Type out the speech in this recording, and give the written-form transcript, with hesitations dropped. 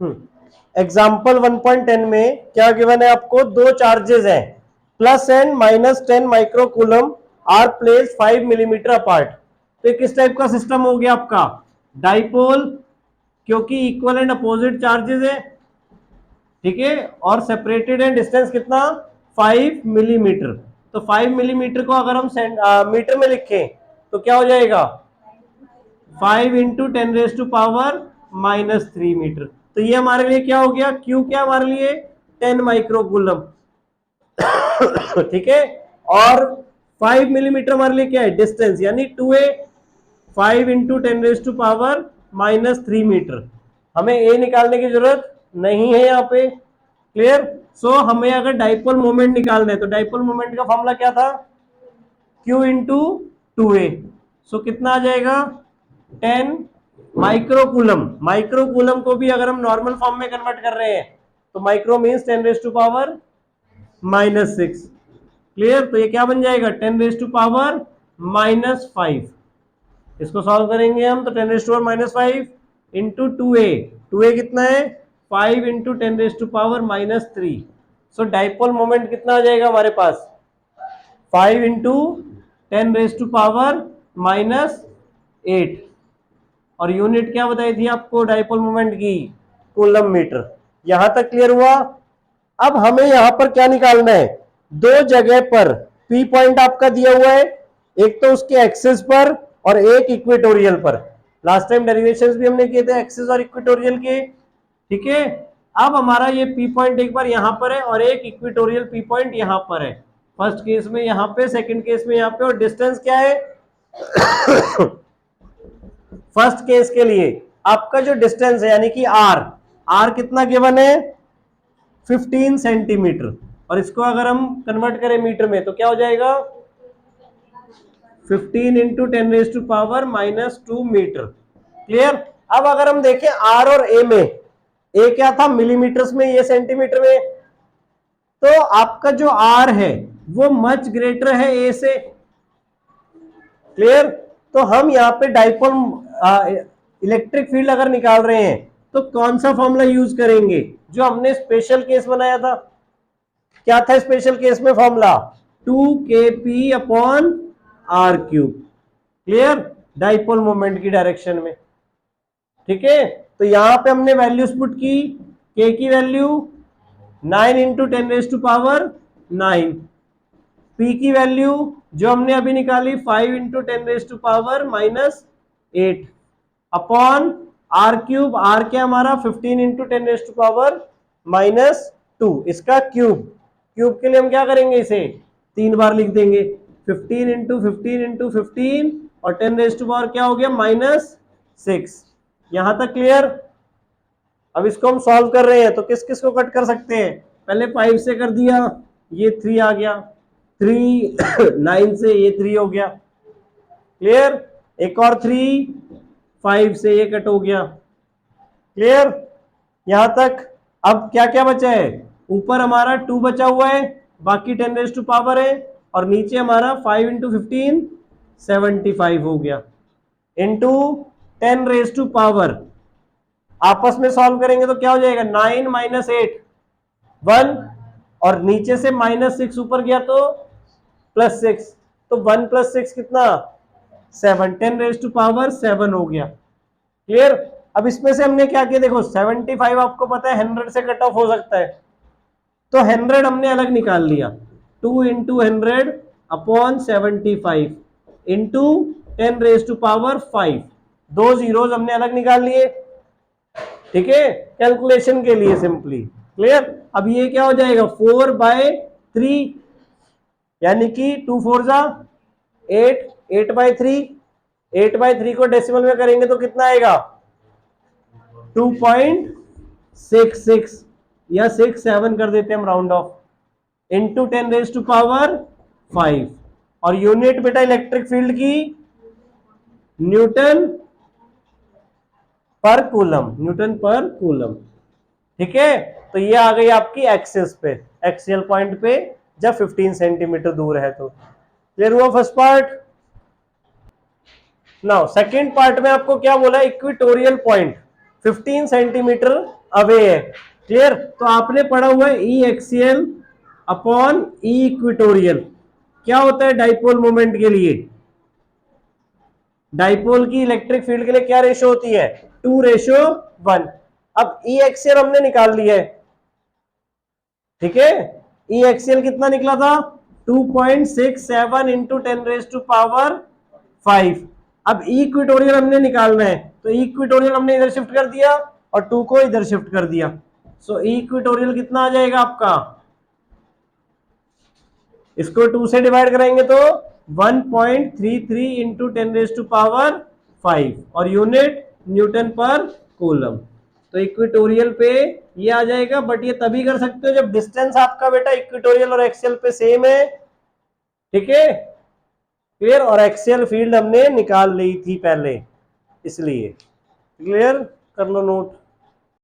Example 1.10 में क्या given है आपको, दो चार्जेस हैं plus and minus 10 microcoulomb are placed 5 millimetre apart. तो ये किस टाइप का सिस्टम हो गया आपका, डाइपोल, क्योंकि इक्वल एंड अपोजिट चार्जेस है, ठीक है, और सेपरेटेड एंड डिस्टेंस कितना 5 मिलीमीटर। तो 5 मिलीमीटर को अगर हम मीटर में लिखें तो क्या हो जाएगा 5 इंटू 10⁻⁻³ मीटर। तो ये हमारे लिए क्या हो गया, क्यू क्या हमारे लिए 10 माइक्रोकूलम ठीक है, और 5 मिलीमीटर हमारे लिए क्या है डिस्टेंस, यानी 2a, 5 इंटू 10⁻³ मीटर। हमें ए निकालने की जरूरत नहीं है यहाँ पे, क्लियर। सो हमें अगर डाइपोल मोमेंट निकालना है तो डाइपोल मोमेंट का फॉर्मूला क्या था, Q इंटू 2a। सो कितना आ जाएगा 10 माइक्रोकूलम। माइक्रोकूलम को भी अगर हम नॉर्मल फॉर्म में कन्वर्ट कर रहे हैं तो माइक्रो मीन्स 10⁻⁻⁶। क्लियर, तो ये क्या बन जाएगा 10⁻⁻⁵। इसको सॉल्व करेंगे हम तो 10⁻⁻⁵ इंटू 2a, 2a कितना है 5 इंटू 10⁻⁻3। सो डाइपोल मोमेंट कितना आ जाएगा हमारे पास 5 इंटू 10⁻⁻8, और यूनिट क्या बताई थी आपको डाइपोल मोमेंट की, कूलम मीटर। यहां तक क्लियर हुआ। अब हमें यहां पर क्या निकालना है, दो जगह पर पी पॉइंट आपका दिया हुआ है, एक तो उसके एक्सिस पर और एक इक्वेटोरियल पर। लास्ट टाइम डेरिवेशंस भी हमने किए थे एक्सिस और इक्वेटोरियल के, ठीक है। अब हमारा ये पी पॉइंट एक बार यहां पर है और एक इक्वेटोरियल पी पॉइंट यहां पर है, फर्स्ट केस में यहां पे, सेकंड केस में यहां पे, और डिस्टेंस क्या है फर्स्ट केस के लिए आपका जो डिस्टेंस है यानी कि आर, आर कितना गिवन है 15 सेंटीमीटर, और इसको अगर हम कन्वर्ट करें मीटर में तो क्या हो जाएगा 15 इंटू 10⁻⁻² मीटर। क्लियर। अब अगर हम देखें आर और ए में, ए क्या था मिलीमीटर्स में, ये सेंटीमीटर में, तो आपका जो आर है वो मच ग्रेटर है ए से। क्लियर। तो हम यहाँ पे डाइपोल इलेक्ट्रिक फील्ड अगर निकाल रहे हैं तो कौन सा फॉर्मूला यूज करेंगे, जो हमने स्पेशल केस बनाया था, क्या था स्पेशल केस में formula 2kp/r³। Clear, dipole moment की डायरेक्शन में, ठीक है। तो यहां पे हमने वैल्यूज पुट की, k की वैल्यू 9 इंटू 10⁻⁹, p की वैल्यू जो हमने अभी निकाली 5 इंटू 10⁻⁻8 अपॉन r³, r क्या हमारा 15 इंटू 10⁻⁻2, इसका क्यूब। क्यूब के लिए हम क्या करेंगे, इसे 3 बार लिख देंगे, 15 इंटू 15 इंटू 15 और 10⁻⁻ क्या हो गया -6। यहां तक क्लियर। अब इसको हम सॉल्व कर रहे हैं तो किस किस को कट कर सकते हैं, पहले 5 से कर दिया, ये 3 आ गया, 3 9 से ये 3 हो गया, क्लियर। एक और 3 5 से ये कट हो गया, क्लियर यहां तक। अब क्या क्या बचा है, ऊपर हमारा 2 बचा हुआ है, बाकी 10⁻⁻ है, और नीचे हमारा 5 इंटू 15 75 हो गया, इंटू 10⁻⁻। आपस में सॉल्व करेंगे तो क्या हो जाएगा 9 - 8 1, और नीचे से -6 ऊपर गया तो +6, तो 1 + 6 कितना 7, 10⁻7 हो गया, क्लियर। अब इसमें से हमने क्या किया, देखो 75 आपको पता है 100 से कट ऑफ हो सकता है, तो 100 हमने अलग निकाल लिया, 2 इंटू 100 अपॉन 75 इंटू 10⁻5, दो जीरोज हमने अलग निकाल लिए, ठीक है, कैलकुलेशन के लिए सिंपली, क्लियर। अब ये क्या हो जाएगा 4/3, यानी कि 2 4 जा 8, 8/3, 8/3 को डेसिमल में करेंगे तो कितना आएगा 2.66, या 67 कर देते हैं हम राउंड ऑफ, इंटू 10⁻5, और यूनिट बेटा इलेक्ट्रिक फील्ड की न्यूटन पर कूलम, न्यूटन पर कूलम, ठीक है। तो ये आ गई आपकी एक्सिस पे, एक्सियल पॉइंट पे, जब 15 सेंटीमीटर दूर है तो। क्लियर हुआ first part. Now second part में आपको क्या बोला, इक्वेटोरियल पॉइंट 15 सेंटीमीटर अवे है। क्लियर? तो आपने पढ़ा हुआ है ई एक्सियल अपॉन ई इक्वेटोरियल। क्या होता है डाइपोल मोमेंट के लिए? डाइपोल की इलेक्ट्रिक फील्ड के लिए क्या रेशो होती है? 2:1। अब ई एक्सियल हमने निकाल लिया है, ठीक है। ई एक्सियल कितना निकला था? 2.67 इंटू 10⁵5। अब इक्वेटोरियल हमने निकालना है, तो इक्वेटोरियल हमने इधर शिफ्ट कर दिया और 2 को इधर शिफ्ट कर दिया। सो इक्वेटोरियल कितना आ जाएगा आपका? इसको 2 से डिवाइड करेंगे तो 1.33 इंटू 10⁵5 और यूनिट न्यूटन पर कूलम। तो इक्वेटोरियल पे ये आ जाएगा, बट ये तभी कर सकते हो जब डिस्टेंस आपका बेटा इक्वेटोरियल और एक्सियल पे सेम है, ठीक है। क्लियर? और एक्सियल फील्ड हमने निकाल ली थी पहले, इसलिए। क्लियर? कर लो नोट।